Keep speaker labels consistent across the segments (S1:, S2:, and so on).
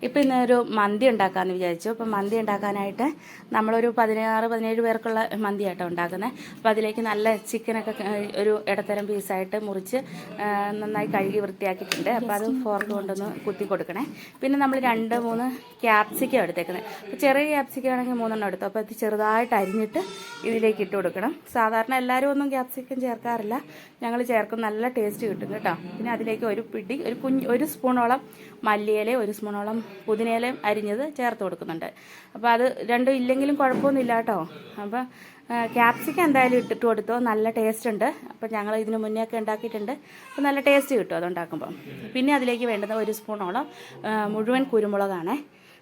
S1: ഇപ്പം ഇന്നൊരു മന്തി ഉണ്ടാക്കാമെന്ന് വിചാരിച്ചു. അപ്പം മന്തി ഉണ്ടാക്കാനായിട്ട് നമ്മളൊരു 16-17 പേർക്കുള്ള മന്തിയായിട്ടാണ് ഉണ്ടാക്കുന്നത്. അപ്പോൾ അതിലേക്ക് നല്ല ചിക്കനൊക്കെ ഒരു ഇടത്തരം പീസായിട്ട് മുറിച്ച് നന്നായി കഴുകി വൃത്തിയാക്കിയിട്ടുണ്ട്. അപ്പോൾ അത് ഫോർക്ക് കൊണ്ടൊന്ന് കുത്തി കൊടുക്കണേ. പിന്നെ നമ്മൾ 2-3 ക്യാപ്സിക്കം എടുത്തേക്കുന്നത്. അപ്പോൾ ചെറിയ ക്യാപ്സിക്കം ആണെങ്കിൽ 3 എടുത്തു. അപ്പോൾ അത് ചെറുതായിട്ട് അരിഞ്ഞിട്ട് ഇതിലേക്ക് ഇട്ട് കൊടുക്കണം. സാധാരണ എല്ലാവരും ഒന്നും ക്യാപ്സിക്കം ചേർക്കാറില്ല, ഞങ്ങൾ ചേർക്കും, നല്ല ടേസ്റ്റ് കിട്ടും കേട്ടോ. പിന്നെ അതിലേക്ക് ഒരു സ്പൂണോളം മല്ലിയിലയും 1 സ്പൂണോളം പുതിനയിലയും അരിഞ്ഞത് ചേർത്ത് കൊടുക്കുന്നുണ്ട്. അപ്പോൾ അത് രണ്ടും ഇല്ലെങ്കിലും കുഴപ്പമൊന്നുമില്ല കേട്ടോ. അപ്പോൾ ക്യാപ്സിക്കം എന്തായാലും ഇട്ടിട്ട് കൊടുത്തോ, നല്ല ടേസ്റ്റ് ഉണ്ട്. അപ്പോൾ ഞങ്ങൾ ഇതിന് മുന്നേ ഒക്കെ ഉണ്ടാക്കിയിട്ടുണ്ട്. അപ്പോൾ നല്ല ടേസ്റ്റ് കിട്ടും അതുണ്ടാക്കുമ്പം. പിന്നെ അതിലേക്ക് വേണ്ടുന്നത് 1 സ്പൂണോളം മുഴുവൻ കുരുമുളകാണ്.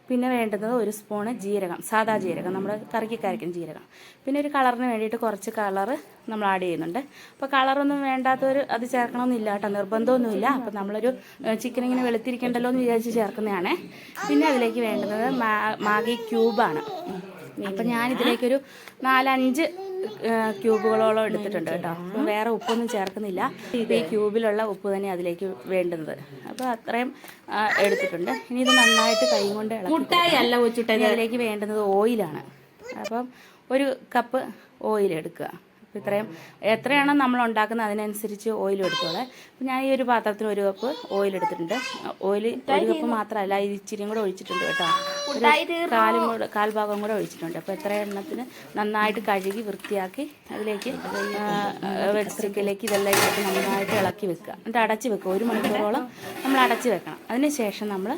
S1: പിന്നെ വേണ്ടുന്നത് 1 സ്പൂണ് ജീരകം, സാദാ ജീരകം, നമ്മൾ കറിക്ക് ജീരകം. പിന്നെ ഒരു കളറിന് വേണ്ടിയിട്ട് കുറച്ച് കളറ് നമ്മൾ ആഡ് ചെയ്യുന്നുണ്ട്. അപ്പോൾ കളറൊന്നും വേണ്ടാത്തവർ അത് ചേർക്കണമെന്നില്ല കേട്ടോ, നിർബന്ധമൊന്നുമില്ല. അപ്പോൾ നമ്മളൊരു ചിക്കൻ ഇങ്ങനെ വെളുത്തിരിക്കണ്ടല്ലോ എന്ന് വിചാരിച്ച് ചേർക്കുന്നതാണ്. പിന്നെ അതിലേക്ക് വേണ്ടുന്നത് മാഗി ക്യൂബാണ്. അപ്പം ഞാനിതിലേക്കൊരു 4-5 ക്യൂബുകളോളം എടുത്തിട്ടുണ്ട് കേട്ടോ. അപ്പം വേറെ ഉപ്പൊന്നും ചേർക്കുന്നില്ല. ഈ ക്യൂബിലുള്ള ഉപ്പ് തന്നെ അതിലേക്ക് വേണ്ടുന്നത്. അപ്പോൾ അത്രയും എടുത്തിട്ടുണ്ട്. ഇനി ഇത് നന്നായിട്ട് കൈ കൊണ്ട് ഇളക്കി അതിലേക്ക് വേണ്ടുന്നത് ഓയിലാണ്. അപ്പം 1 കപ്പ് ഓയിൽ എടുക്കുക. അപ്പോൾ ഇത്രയും എത്രയാണോ നമ്മൾ ഉണ്ടാക്കുന്നത് അതിനനുസരിച്ച് ഓയിൽ എടുത്തോളെ. അപ്പോൾ ഞാൻ ഈ ഒരു പാത്രത്തിന് 1 കപ്പ് ഓയിൽ എടുത്തിട്ടുണ്ട്. ഓയിൽ 1 കപ്പ് മാത്രമല്ല, ഇത് ഇച്ചിരിയും കൂടെ ഒഴിച്ചിട്ടുണ്ട് കേട്ടോ. കാൽഭാഗം കൂടെ ഒഴിച്ചിട്ടുണ്ട്. അപ്പോൾ എത്ര എണ്ണത്തിന് നന്നായിട്ട് കഴുകി വൃത്തിയാക്കി അതിലേക്ക് വെജ് ചിക്കനിലേക്ക് ഇതെല്ലാം ഇട്ടിട്ട് നന്നായിട്ട് ഇളക്കി വെക്കുക. എന്നിട്ട് അടച്ച് വെക്കുക. 1 മണിക്കൂറോളം നമ്മൾ അടച്ച് വെക്കണം. അതിന് ശേഷം നമ്മൾ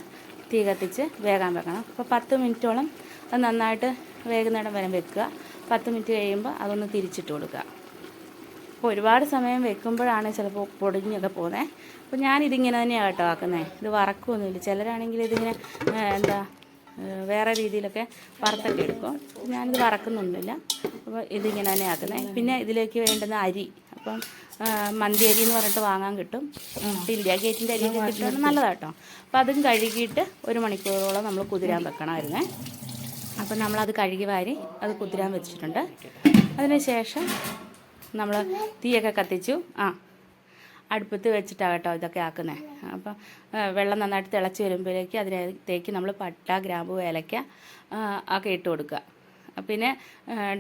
S1: തീ കത്തിച്ച് വേകാൻ വെക്കണം. അപ്പോൾ 10 മിനിറ്റോളം അത് നന്നായിട്ട് വേകുന്നിടം വരെ വെക്കുക. 10 മിനിറ്റ് കഴിയുമ്പോൾ അതൊന്ന് തിരിച്ചിട്ട് കൊടുക്കുക. അപ്പോൾ ഒരുപാട് സമയം വെക്കുമ്പോഴാണ് ചിലപ്പോൾ പൊടിഞ്ഞൊക്കെ പോകുന്നത്. അപ്പോൾ ഞാനിതിങ്ങനെ തന്നെയാണ് കേട്ടോ ആക്കുന്നത്. ഇത് വറക്കുമൊന്നുമില്ല. ചിലരാണെങ്കിൽ ഇതിങ്ങനെ വേറെ രീതിയിലൊക്കെ വറുത്തൊക്കെ എടുക്കും. ഞാനിത് വറക്കുന്നൊന്നുമില്ല. അപ്പോൾ ഇതിങ്ങനെ തന്നെ ആക്കുന്നത്. പിന്നെ ഇതിലേക്ക് വേണ്ടുന്ന അരി, അപ്പം മന്തി അരി എന്ന് പറഞ്ഞിട്ട് വാങ്ങാൻ കിട്ടും. ഇന്ത്യ ഗേറ്റിൻ്റെ അരിയൊക്കെ കിട്ടുന്നത് നല്ലതാട്ടോ. അപ്പോൾ അതും കഴുകിയിട്ട് 1 മണിക്കൂറോളം നമ്മൾ കുതിരാൻ വെക്കണമായിരുന്നേ. അപ്പം നമ്മളത് കഴുകി വാരി അത് കുതിരാൻ വെച്ചിട്ടുണ്ട്. അതിന് ശേഷം നമ്മൾ തീയൊക്കെ കത്തിച്ചു അടുപ്പത്ത് വെച്ചിട്ടാണ് കേട്ടോ ഇതൊക്കെ ആക്കുന്നത്. അപ്പം വെള്ളം നന്നായിട്ട് തിളച്ച് വരുമ്പോഴേക്ക് അതിനകത്തേക്ക് നമ്മൾ പട്ട, ഗ്രാമ്പൂ, ഏലക്ക ഒക്കെ ഇട്ട് കൊടുക്കുക. പിന്നെ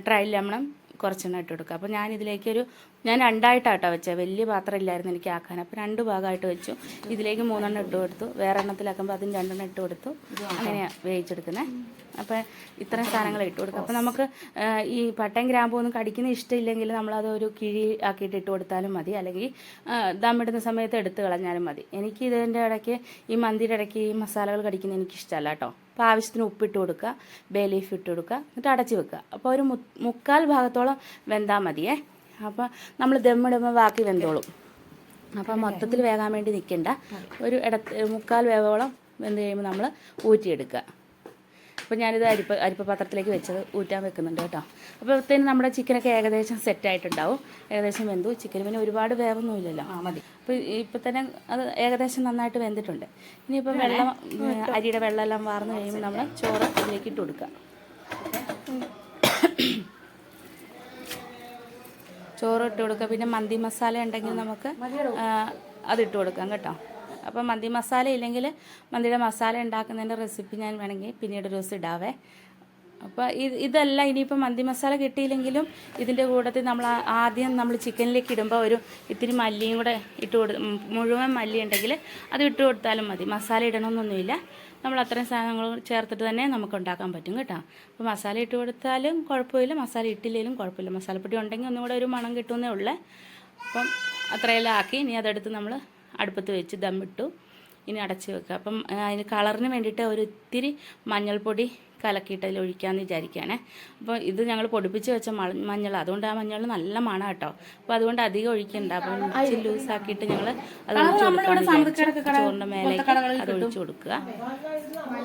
S1: ഡ്രൈ ലെമണും കുറച്ചെണ്ണം ഇട്ട് കൊടുക്കുക. അപ്പോൾ ഞാൻ 2 ആയിട്ടാട്ടോ വെച്ചത്. വലിയ പാത്രം ഇല്ലായിരുന്നു എനിക്ക് ആക്കാൻ. അപ്പോൾ 2 ഭാഗമായിട്ട് വെച്ചു. ഇതിലേക്ക് 3 എണ്ണം ഇട്ട് കൊടുത്തു. വേറെ എണ്ണത്തിലാക്കുമ്പോൾ അതിന് 2 എണ്ണം ഇട്ട് കൊടുത്തു. അങ്ങനെയാണ് വേവിച്ചെടുക്കുന്നത്. അപ്പോൾ ഇത്രയും സാധനങ്ങൾ ഇട്ട് കൊടുക്കുക. അപ്പോൾ നമുക്ക് ഈ പട്ടയും ഗ്രാമ്പും ഒന്നും കടിക്കുന്ന ഇഷ്ടമില്ലെങ്കിൽ നമ്മളത് ഒരു കിഴി ആക്കിയിട്ട് ഇട്ട് കൊടുത്താലും മതി, അല്ലെങ്കിൽ ദമ്മിടുന്ന സമയത്ത് എടുത്ത് കളഞ്ഞാലും മതി. എനിക്ക് ഇതിൻ്റെ ഇടയ്ക്ക് ഈ മന്തിയുടെ ഇടയ്ക്ക് ഈ മസാലകൾ കടിക്കുന്നത് എനിക്കിഷ്ടമല്ല കേട്ടോ. അപ്പോൾ ആവശ്യത്തിന് ഉപ്പിട്ട് കൊടുക്കുക, ബേ ലീഫ് ഇട്ട് കൊടുക്കുക, എന്നിട്ട് അടച്ച് വെക്കുക. അപ്പോൾ ഒരു 3/4 ഭാഗത്തോളം വെന്താൽ മതിയേ. അപ്പോൾ നമ്മൾ ദമ്മിടുമ്പോൾ ബാക്കി വെന്തോളും. അപ്പോൾ മൊത്തത്തിൽ വേകാൻ വേണ്ടി നിൽക്കണ്ട. ഒരു 3/4 വേവോളം വെന്ത് കഴിയുമ്പോൾ നമ്മൾ ഊറ്റിയെടുക്കുക. അപ്പോൾ ഞാനിത് അരിപ്പ പാത്രത്തിലേക്ക് വെച്ചത് ഊറ്റാൻ വെക്കുന്നുണ്ട് കേട്ടോ. അപ്പോഴത്തേനും നമ്മുടെ ചിക്കനൊക്കെ ഏകദേശം സെറ്റായിട്ടുണ്ടാവും. ഏകദേശം വെന്തു. ചിക്കന് പിന്നെ ഒരുപാട് വേവൊന്നുമില്ലല്ലോ, മതി. അപ്പോൾ ഇപ്പം തന്നെ അത് ഏകദേശം നന്നായിട്ട് വെന്തിട്ടുണ്ട്. ഇനിയിപ്പം അരിയുടെ വെള്ളമെല്ലാം വാർന്ന് കഴിയുമ്പോൾ നമ്മൾ ചോറ് അതിലേക്ക് ഇട്ട് കൊടുക്കുക. ചോറ് ഇട്ട് കൊടുക്കുക. പിന്നെ മന്തി മസാല ഉണ്ടെങ്കിൽ നമുക്ക് അതിട്ട് കൊടുക്കാം കേട്ടോ. അപ്പോൾ മന്തി മസാല ഇല്ലെങ്കിൽ മന്തിയുടെ മസാല ഉണ്ടാക്കുന്നതിൻ്റെ റെസിപ്പി ഞാൻ വേണമെങ്കിൽ പിന്നീട് ഒരു ദിവസം ഇടാവേ. അപ്പോൾ ഇതല്ല, ഇനിയിപ്പോൾ മന്തി മസാല കിട്ടിയില്ലെങ്കിലും ഇതിൻ്റെ കൂട്ടത്തിൽ ആദ്യം നമ്മൾ ചിക്കനിലേക്ക് ഇടുമ്പോൾ ഇത്തിരി മല്ലിയും കൂടെ മുഴുവൻ മല്ലി ഉണ്ടെങ്കിൽ അത് ഇട്ട് കൊടുത്താലും മതി. മസാല ഇടണമെന്നൊന്നുമില്ല. നമ്മൾ അത്രയും സാധനങ്ങൾ ചേർത്തിട്ട് തന്നെ നമുക്ക് ഉണ്ടാക്കാൻ പറ്റും കേട്ടോ. അപ്പോൾ മസാല ഇട്ട് കൊടുത്താലും കുഴപ്പമില്ല, മസാല ഇട്ടില്ലെങ്കിലും കുഴപ്പമില്ല. മസാലപ്പൊടി ഉണ്ടെങ്കിൽ ഒന്നും കൂടെ ഒരു മണം കിട്ടുമെന്നേ ഉള്ളേ. അപ്പം അത്രയെല്ലാം ആക്കി ഇനി അതെടുത്ത് നമ്മൾ അടുപ്പത്ത് വെച്ച് ദമ്മിട്ടു. ഇനി അടച്ച് വെക്കുക. അപ്പം അതിന് കളറിന് വേണ്ടിയിട്ട് ഇത്തിരി മഞ്ഞൾപ്പൊടി കലക്കിയിട്ട് അതിൽ ഒഴിക്കാമെന്ന് വിചാരിക്കുകയാണേ. അപ്പോൾ ഇത് ഞങ്ങൾ പൊടിപ്പിച്ച് വെച്ച മഞ്ഞൾ, അതുകൊണ്ട് ആ മഞ്ഞൾ നല്ല മണം കേട്ടോ. അപ്പോൾ അതുകൊണ്ട് അധികം ഒഴിക്കണ്ട. അപ്പം ഇച്ചിരി ലൂസാക്കിയിട്ട് ഞങ്ങൾ അത് ചോറിൻ്റെ മേലേക്ക് അത് ഒഴിച്ച് കൊടുക്കുക.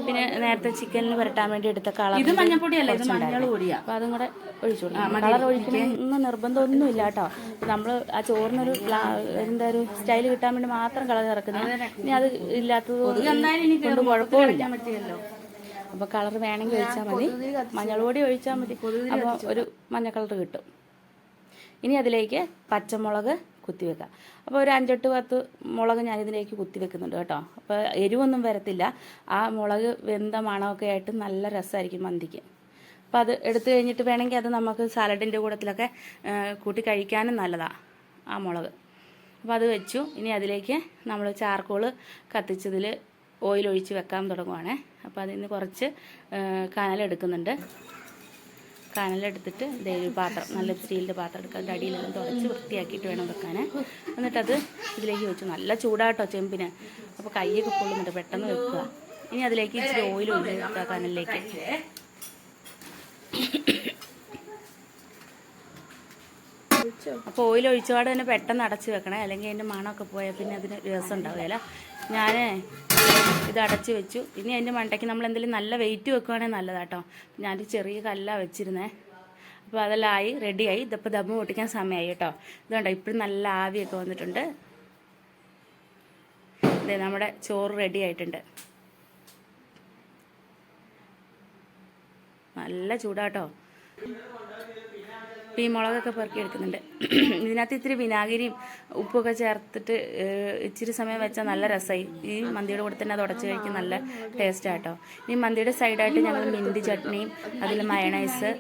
S1: പിന്നെ നേരത്തെ ചിക്കനിൽ പുരട്ടാൻ വേണ്ടി എടുത്ത കളർ, ഇത് മഞ്ഞൾപ്പൊടിയല്ല, ഇത് മഞ്ഞൾ പൊടിയാണ്. അപ്പോൾ അതും കൂടെ ഒഴിച്ചു കൊടുക്കുക. കളർ ഒഴിക്കണമെന്ന് നിർബന്ധമൊന്നുമില്ല കേട്ടോ. നമ്മൾ ആ ചോറിനൊരു ഒരു സ്റ്റൈൽ കിട്ടാൻ വേണ്ടി മാത്രം കളർ ചേർക്കുന്നത്. ഇനി അത് ഇല്ലാത്തത് കൊണ്ട് കുഴപ്പമില്ല. അപ്പോൾ കളർ വേണമെങ്കിൽ ഒഴിച്ചാൽ മതി, മഞ്ഞൾ പൊടി ഒഴിച്ചാൽ മതി. അപ്പോൾ ഒരു മഞ്ഞ കളർ കിട്ടും. ഇനി അതിലേക്ക് പച്ചമുളക്, കുത്തി വെക്കാം. അപ്പോൾ ഒരു 5-10 മുളക് ഞാനിതിലേക്ക് കുത്തി വെക്കുന്നുണ്ട് കേട്ടോ. അപ്പോൾ എരിവൊന്നും വരത്തില്ല. ആ മുളക് വെന്ത മണമൊക്കെ ആയിട്ട് നല്ല രസമായിരിക്കും മന്തിക്ക്. അപ്പോൾ അത് എടുത്തു കഴിഞ്ഞിട്ട് വേണമെങ്കിൽ അത് നമുക്ക് സാലഡിൻ്റെ കൂട്ടത്തിലൊക്കെ കൂട്ടി കഴിക്കാനും നല്ലതാണ് ആ മുളക്. അപ്പോൾ അത് വെച്ചു. ഇനി അതിലേക്ക് നമ്മൾ ചാർക്കോൾ കത്തിച്ചതിൽ ഓയിൽ ഒഴിച്ച് വെക്കാൻ തുടങ്ങുവാണേ. അപ്പോൾ അതിൽ നിന്ന് കുറച്ച് കനലെടുക്കുന്നുണ്ട്. കനലെടുത്തിട്ട് ഒരു പാത്രം, നല്ല സ്റ്റീലിൻ്റെ പാത്രം എടുക്കുക. അതിൻ്റെ അടിയിലെല്ലാം തുടച്ച് വൃത്തിയാക്കിയിട്ട് വേണം വെക്കാൻ. എന്നിട്ടത് ഇതിലേക്ക് വെച്ചു. നല്ല ചൂടാട്ടോ ചെമ്പിന്, അപ്പോൾ കൈയൊക്കെ പൊള്ളുന്നുണ്ട്. പെട്ടെന്ന് വെക്കുക. ഇനി അതിലേക്ക് ഇച്ചിരി ഓയിൽ ഒഴിച്ച് വെക്കുക കനലിലേക്ക്. അപ്പോൾ ഓയിൽ ഒഴിച്ചപാട് തന്നെ പെട്ടെന്ന് അടച്ച് വെക്കണേ, അല്ലെങ്കിൽ അതിൻ്റെ മണമൊക്കെ പോയാൽ പിന്നെ അതിന് രസം ഉണ്ടാവുകയില്ല. ഞാൻ ഇത് അടച്ച് വെച്ചു. ഇനി അതിൻ്റെ മണ്ടയ്ക്ക് നമ്മൾ എന്തെങ്കിലും നല്ല വെയിറ്റ് വെക്കുകയാണെങ്കിൽ നല്ലതാട്ടോ. ഞാനൊരു ചെറിയ കല്ലാണ് വെച്ചിരുന്നേ. അപ്പോൾ അതെല്ലാം ആയി, റെഡിയായി. ഇതിപ്പോൾ ദമ്മ് പൊട്ടിക്കാൻ സമയമായി കേട്ടോ. ഇതുണ്ടോ ഇപ്പോഴും നല്ല ആവിയൊക്കെ വന്നിട്ടുണ്ട്. ഇതേ നമ്മുടെ ചോറ് റെഡി ആയിട്ടുണ്ട്. നല്ല ചൂടാട്ടോ. ഈ മുളകൊക്കെ പെറുക്കി എടുക്കുന്നുണ്ട്. ഇതിനകത്ത് ഇത്തിരി വിനാഗിരിയും ഉപ്പൊക്കെ ചേർത്തിട്ട് ഇച്ചിരി സമയം വെച്ചാൽ നല്ല രസമായി. ഈ മന്തിയുടെ കൂടെ തന്നെ അത് ഉടച്ച് കഴിക്കാൻ നല്ല ടേസ്റ്റാട്ടോ. ഈ മന്തിയുടെ സൈഡായിട്ട് ഞങ്ങൾ മിൻറ്റ് ചട്നിയും അതിൽ മയണൈസ്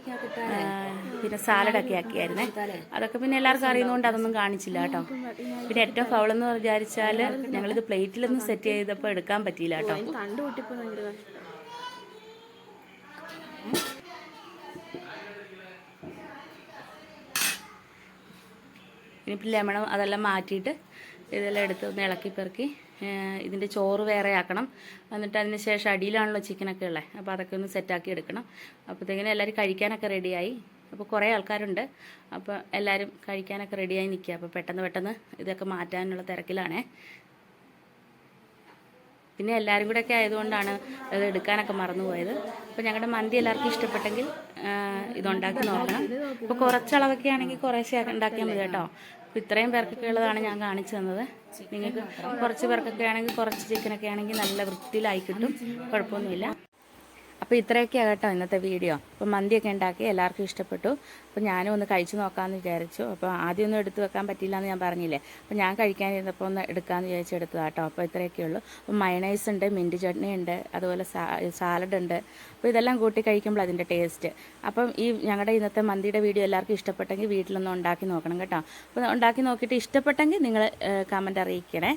S1: പിന്നെ സാലഡൊക്കെ ആക്കിയായിരുന്നേ. അതൊക്കെ പിന്നെ എല്ലാവർക്കും അറിയുന്നതുകൊണ്ട് അതൊന്നും കാണിച്ചില്ല കേട്ടോ. പിന്നെ ഏറ്റവും ഫൗളെന്ന് വിചാരിച്ചാൽ ഞങ്ങളിത് പ്ലേറ്റിലൊന്നും സെറ്റ് ചെയ്തപ്പോൾ എടുക്കാൻ പറ്റിയില്ല കേട്ടോ. ഇനിയിപ്പോൾ ലെമണും അതെല്ലാം മാറ്റിയിട്ട് ഇതെല്ലാം എടുത്ത് ഒന്ന് ഇളക്കി പെറുക്കി ഇതിൻ്റെ ചോറ് വേറെ ആക്കണം. എന്നിട്ട് അതിന് ശേഷം അടിയിലാണല്ലോ ചിക്കനൊക്കെ ഉള്ളത്. അപ്പോൾ അതൊക്കെ ഒന്ന് സെറ്റാക്കി എടുക്കണം. അപ്പോഴത്തേക്കിനും എല്ലാവരും കഴിക്കാനൊക്കെ റെഡിയായി. അപ്പോൾ കുറേ ആൾക്കാരുണ്ട്. അപ്പോൾ എല്ലാവരും കഴിക്കാനൊക്കെ റെഡിയായി നിൽക്കുക. അപ്പോൾ പെട്ടെന്ന് ഇതൊക്കെ മാറ്റാനുള്ള തിരക്കിലാണേ. പിന്നെ എല്ലാവരും കൂടെയൊക്കെ ആയതുകൊണ്ടാണ് അത് എടുക്കാനൊക്കെ മറന്നുപോയത്. അപ്പോൾ ഞങ്ങളുടെ മന്തി എല്ലാവർക്കും ഇഷ്ടപ്പെട്ടെങ്കിൽ ഇതുണ്ടാക്കി നോക്കണം. ഇപ്പോൾ കുറച്ചളവൊക്കെ ആണെങ്കിൽ കുറേശ്ശെ ഉണ്ടാക്കിയാൽ മതി കേട്ടോ. അപ്പോൾ ഇത്രയും പേർക്കൊക്കെ ഉള്ളതാണ് ഞാൻ കാണിച്ചു തന്നത്. നിങ്ങൾക്ക് കുറച്ച് പേർക്കൊക്കെ ആണെങ്കിൽ കുറച്ച് ചിക്കനൊക്കെ ആണെങ്കിൽ നല്ല വൃത്തിയിലായി കിട്ടും, കുഴപ്പമൊന്നുമില്ല. അപ്പോൾ ഇത്രയൊക്കെയാണ് കേട്ടോ ഇന്നത്തെ വീഡിയോ. അപ്പോൾ മന്തിയൊക്കെ ഉണ്ടാക്കി എല്ലാവർക്കും ഇഷ്ടപ്പെട്ടു. അപ്പോൾ ഞാനും ഒന്ന് കഴിച്ചു നോക്കാമെന്ന് വിചാരിച്ചു. അപ്പോൾ ആദ്യമൊന്നും എടുത്ത് വെക്കാൻ പറ്റില്ല എന്ന് ഞാൻ പറഞ്ഞില്ലേ. അപ്പോൾ ഞാൻ കഴിക്കാനിരുന്നപ്പോൾ ഒന്ന് എടുക്കാമെന്ന് വിചാരിച്ച് എടുത്തതാണ് കേട്ടോ. അപ്പോൾ ഇത്രയൊക്കെ ഉള്ളൂ. അപ്പോൾ മയണൈസ് ഉണ്ട്, മിൻറ്റ് ചട്നി ഉണ്ട്, അതുപോലെ സാലഡ് ഉണ്ട്. അപ്പോൾ ഇതെല്ലാം കൂട്ടി കഴിക്കുമ്പോൾ അതിൻ്റെ ടേസ്റ്റ്. അപ്പം ഈ ഞങ്ങളുടെ ഇന്നത്തെ മന്തിയുടെ വീഡിയോ എല്ലാവർക്കും ഇഷ്ടപ്പെട്ടെങ്കിൽ വീട്ടിലൊന്ന് ഉണ്ടാക്കി നോക്കണം കേട്ടോ. അപ്പോൾ ഉണ്ടാക്കി നോക്കിയിട്ട് ഇഷ്ടപ്പെട്ടെങ്കിൽ നിങ്ങൾ കമൻറ്റ് അറിയിക്കണേ.